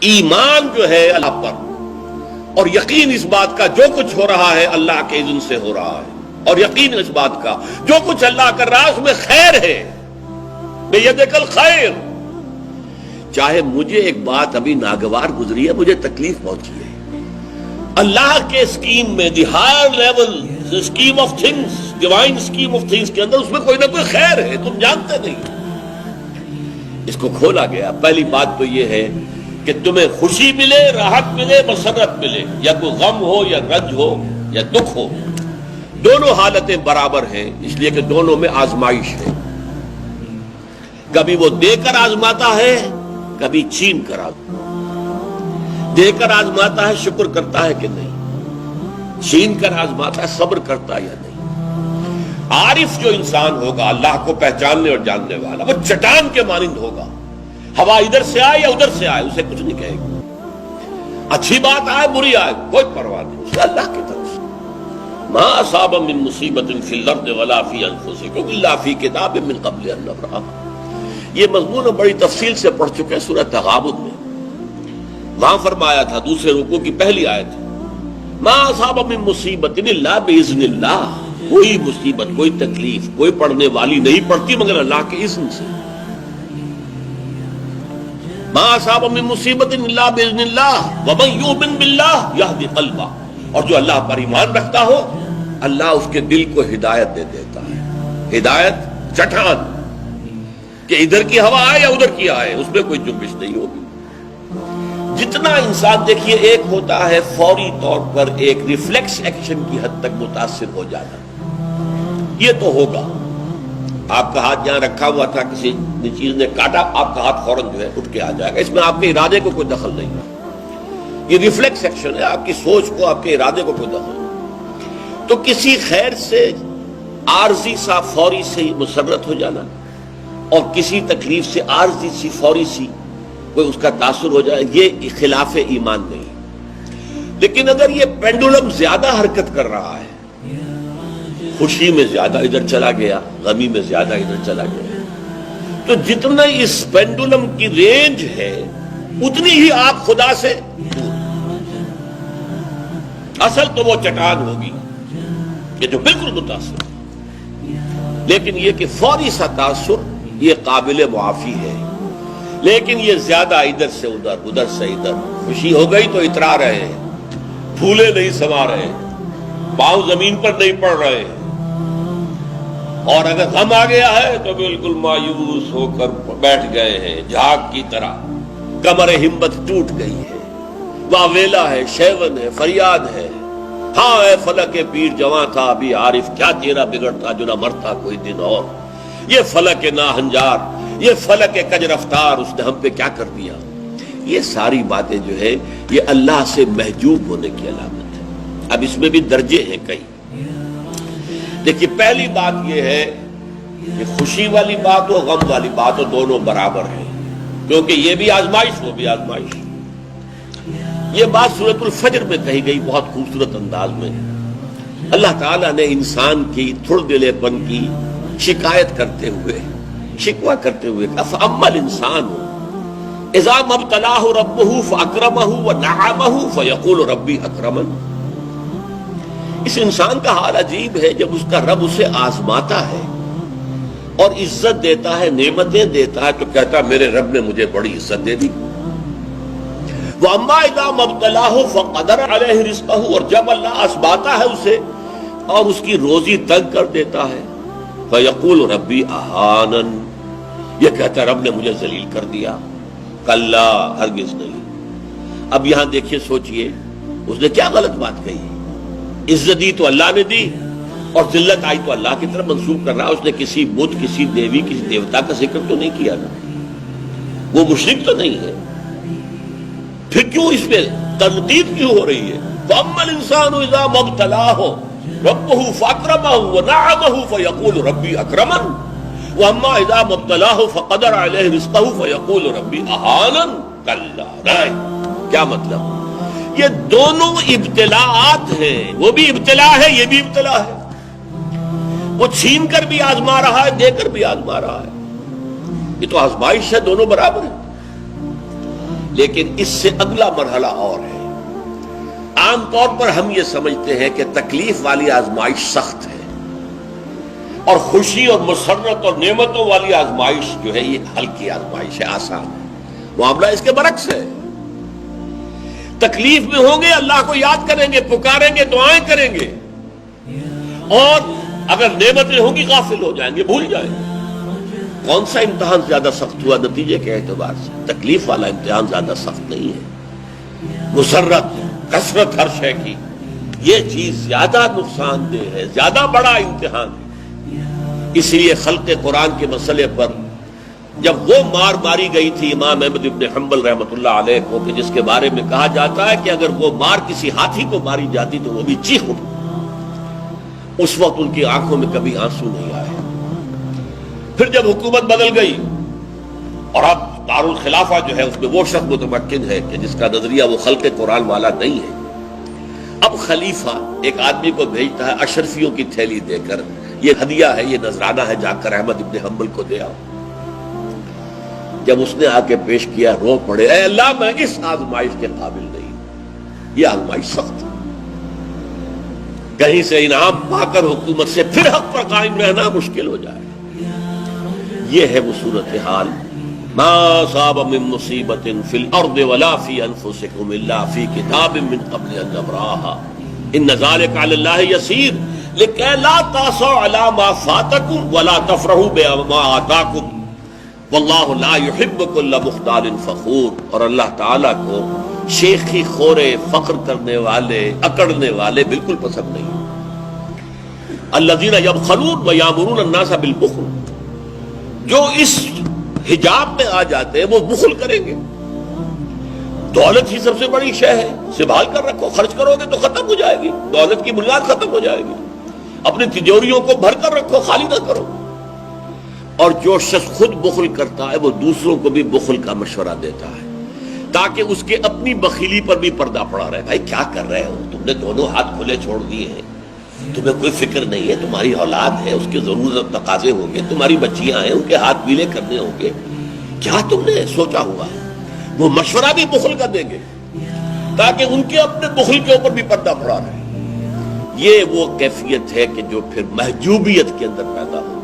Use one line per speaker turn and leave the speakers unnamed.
ایمان جو ہے اللہ پر اور یقین اس بات کا جو کچھ ہو رہا ہے اللہ کے اذن سے ہو رہا ہے، اور یقین اس بات کا جو کچھ اللہ کر رہا ہے اس میں خیر ہے، بیدک الخیر۔ چاہے مجھے ایک بات ابھی ناگوار گزری ہے، مجھے تکلیف پہنچی ہے، اللہ کے اسکیم میں the higher level scheme of things, divine scheme of things کے اندر اس میں کوئی نہ کوئی خیر ہے، تم جانتے نہیں۔ اس کو کھولا گیا۔ پہلی بات تو یہ ہے کہ تمہیں خوشی ملے، راحت ملے، مسرت ملے، یا کوئی غم ہو یا رنج ہو یا دکھ ہو، دونوں حالتیں برابر ہیں، اس لیے کہ دونوں میں آزمائش ہے۔ کبھی وہ دے کر آزماتا ہے، کبھی چھین کر آزماتا ہے۔ دے کر آزماتا ہے، شکر کرتا ہے کہ نہیں، چھین کر آزماتا ہے، صبر کرتا ہے یا نہیں۔ عارف جو انسان ہوگا، اللہ کو پہچاننے اور جاننے والا، وہ چٹان کے مانند ہوگا، ہوا ادھر سے آئے یا ادھر سے آئے اسے کچھ نہیں کہے گا، اچھی بات آئے بری آئے کوئی پرواہ نہیں، اسے اللہ کی طرف سے۔ ما اصاب من مصیبت فی الارض ولا فی انفسکم الا فی کتاب من قبل ان نبرأها۔ یہ مضمون بڑی تفصیل سے پڑھ چکے ہیں سورہ تغابن میں۔ وہاں فرمایا تھا دوسرے رکوع کی پہلی آیت، ما اصاب من مصیبت الا باذن اللہ، کوئی مصیبت، کوئی تکلیف، کوئی پڑھنے والی نہیں پڑتی مگر اللہ کے اذن سے۔ ما اصاب من مصیبت الا باذن اللہ ومن یؤمن باللہ یہدی قلبہ، اور جو اللہ پر ایمان رکھتا ہو اللہ اس کے دل کو ہدایت دے دیتا ہے۔ ہدایت چٹان کہ ادھر کی ہوا آئے یا ادھر کی آئے اس میں کوئی جنبش نہیں ہوگی۔ جتنا انسان دیکھیے، ایک ہوتا ہے فوری طور پر ایک ریفلیکس ایکشن کی حد تک متاثر ہو جانا، یہ تو ہوگا۔ آپ کا ہاتھ جہاں رکھا ہوا تھا کسی چیز نے کاٹا، آپ کا ہاتھ فوراً جو ہے اٹھ کے آ جائے گا، اس میں آپ کے ارادے کو کوئی دخل نہیں ہے، یہ ریفلیکس ایکشن ہے، آپ کی سوچ کو، آپ کے ارادے کو کوئی دخل نہیں۔ تو کسی خیر سے عارضی سا فوری سے ہی مسرت ہو جانا، اور کسی تکلیف سے عارضی سی فوری سی کوئی اس کا تاثر ہو جائے، یہ خلاف ایمان نہیں۔ لیکن اگر یہ پینڈولم زیادہ حرکت کر رہا ہے، خوشی میں زیادہ ادھر چلا گیا، غمی میں زیادہ ادھر چلا گیا، تو جتنا اس پینڈولم کی رینج ہے اتنی ہی آپ خدا سے دور۔ اصل تو وہ چٹان ہوگی کہ جو بالکل متاثر، لیکن یہ کہ فوری سا تاثر یہ قابل معافی ہے، لیکن یہ زیادہ ادھر سے ادھر، ادھر سے ادھر، خوشی ہو گئی تو اترا رہے ہیں، پھولے نہیں سما رہے، پاؤں زمین پر نہیں پڑ رہے، اور اگر غم آ گیا ہے تو بالکل مایوس ہو کر بیٹھ گئے ہیں جھاگ کی طرح، کمر ہمت ٹوٹ گئی ہے، واویلا ہے، شیون ہے، فریاد ہے، ہاں اے فلک پیر جواں تھا ابھی عارف، کیا تیرا بگڑتا جو نہ مرتا کوئی دن اور، یہ فلک ناہنجار، یہ فلک کج رفتار، اس نے ہم پہ کیا کر دیا۔ یہ ساری باتیں جو ہے یہ اللہ سے محجوب ہونے کی علامت ہے۔ اب اس میں بھی درجے ہیں کئی۔ دیکھیے پہلی بات یہ ہے کہ خوشی والی بات ہو، غم والی بات ہو، دونوں برابر ہیں، کیونکہ یہ بھی آزمائش، وہ بھی آزمائش۔ یہ بات سورۃ الفجر میں کہی گئی بہت خوبصورت انداز میں۔ اللہ تعالیٰ نے انسان کی تھڑ دلے پن کی شکایت کرتے ہوئے، شکوہ کرتے ہوئے کہا فَأَمَّا الْإِنسَانُ إِذَا مَا ابْتَلَاهُ رَبُّهُ فَأَكْرَمَهُ وَنَعَمَهُ فَيَقُولُ رَبِّي أَكْرَمَنِ۔ اس انسان کا حال عجیب ہے جب اس کا رب اسے آزماتا ہے اور عزت دیتا ہے، نعمتیں دیتا ہے، تو کہتا ہے میرے رب نے مجھے بڑی عزت دے دی۔ وَأَمَّا إِذَا مَا ابْتَلَاهُ فَقَدَرَ عَلَيْهِ رِزْقَهُ، اور جب اللہ آزماتا ہے اسے اور اس کی روزی تنگ کر دیتا ہے، فَيَقُولُ رَبِّي أَهَانَنِ، یہ کہتا ہے رب نے مجھے ذلیل کر دیا۔ کلا، ہرگز نہیں۔ اب یہاں دیکھیے، سوچئے اس نے کیا غلط بات کہی۔ عزت دی تو اللہ نے دی اور ذلت آئی تو اللہ کی طرف منسوب کر رہا۔ اس نے کسی بت، کسی دیوی، کسی دیوتا کا ذکر تو نہیں کیا نا، وہ مشرک تو نہیں ہے، پھر کیوں اس پہ تنقید کیوں ہو رہی ہے؟ فَأَمَّا الْإِنسَانُ إِذَا مَا ابْتَلَاهُ رَبُّهُ فَأَكْرَمَهُ وَنَعَمَهُ فَيَقُولُ رَبِّي أَكْرَمَنِ وَأَمَّا إِذَا مَا ابْتَلَاهُ فَقَدَرَ عَلَيْهِ رِزْقَهُ فَيَقُولُ رَبِّي أَهَانَنِ۔ کلا، نہیں۔ کیا مطلب؟ یہ دونوں ابتلاءات ہیں، وہ بھی ابتلا ہے، یہ بھی ابتلا ہے۔ وہ چھین کر بھی آزما رہا ہے، دے کر بھی آزما رہا ہے، یہ تو آزمائش ہے، دونوں برابر ہیں۔ لیکن اس سے اگلا مرحلہ اور ہے۔ عام طور پر ہم یہ سمجھتے ہیں کہ تکلیف والی آزمائش سخت ہے اور خوشی اور مسرت اور نعمتوں والی آزمائش جو ہے یہ ہلکی آزمائش ہے، آسان ہے۔ معاملہ اس کے برعکس ہے۔ تکلیف میں ہوں گے اللہ کو یاد کریں گے، پکاریں گے، دعائیں کریں گے، اور اگر نعمتیں ہوں گی غافل ہو جائیں گے، بھول جائیں گے۔ کون سا امتحان زیادہ سخت ہوا نتیجے کے اعتبار سے؟ تکلیف والا امتحان زیادہ سخت نہیں ہے۔ مسرت، کثرت ہر شے کی، یہ چیز زیادہ نقصان دہ ہے، زیادہ بڑا امتحان ہے۔ اسی لیے خلق قرآن کے مسئلے پر جب وہ مار ماری گئی تھی امام احمد بن حنبل رحمۃ اللہ علیہ کو، کہ جس کے بارے میں کہا جاتا ہے کہ اگر وہ مار کسی ہاتھی کو ماری جاتی تو وہ بھی چیخ اٹھتی، اس وقت ان کی آنکھوں میں کبھی آنسو نہیں آئے۔ پھر جب حکومت بدل گئی اور اب دارالخلافہ جو ہے اس میں وہ شخص متمکن ہے کہ جس کا نظریہ وہ خلق قرآن والا نہیں ہے، اب خلیفہ ایک آدمی کو بھیجتا ہے اشرفیوں کی تھیلی دے کر، یہ ہدیہ ہے، یہ نذرانہ ہے، جا کر احمد ابن حنبل کو دے آؤ۔ جب اس نے آ کے پیش کیا، رو پڑے، اے اللہ میں اس آزمائش کے قابل نہیں، یہ آزمائش سخت ہے۔ کہیں سے انعام پا کر حکومت سے پھر حق پر قائم رہنا مشکل ہو جائے۔ یہ ہے وہ صورتحال۔ ما اصاب من مصیبت فی الارض ولا فی انفسکم الا فی کتاب من قبل ان نبرأها ان ذلک علی اللہ یسیر لکی لا تأسوا علی ما فاتکم ولا تفرحوا بما آتاکم واللہ لا يحب كل مختال فخور۔ اور اللہ تعالیٰ کو شیخی خورے، فخر کرنے والے، اکڑنے والے بالکل پسند نہیں۔ الذین یبخلون ویامرون الناس بالبخل، جو اس حجاب میں آ جاتے ہیں وہ بخل کریں گے۔ دولت ہی سب سے بڑی شے ہے، سنبھال کر رکھو، خرچ کرو گے تو ختم ہو جائے گی، دولت کی بنیاد ختم ہو جائے گی۔ اپنی تجوریوں کو بھر کر رکھو، خالی نہ کرو۔ اور جو شخص خود بخل کرتا ہے وہ دوسروں کو بھی بخل کا مشورہ دیتا ہے تاکہ اس کے اپنی بخیلی پر بھی پردہ پڑا رہے۔ بھائی کیا کر رہے ہو تم نے؟ دونوں ہاتھ کھلے چھوڑ دیے ہیں، تمہیں کوئی فکر نہیں ہے، تمہاری اولاد ہے، اس کی ضرورت تقاضے ہوں گے، تمہاری بچیاں ہیں، ان کے ہاتھ گیلے کرنے ہوں گے، کیا تم نے سوچا ہوا ہے؟ وہ مشورہ بھی بخل کا دیں گے تاکہ ان کے اپنے بخل کے اوپر بھی پردہ پڑا رہے۔ یہ وہ کیفیت ہے کہ جو پھر محجوبیت کے اندر پیدا ہو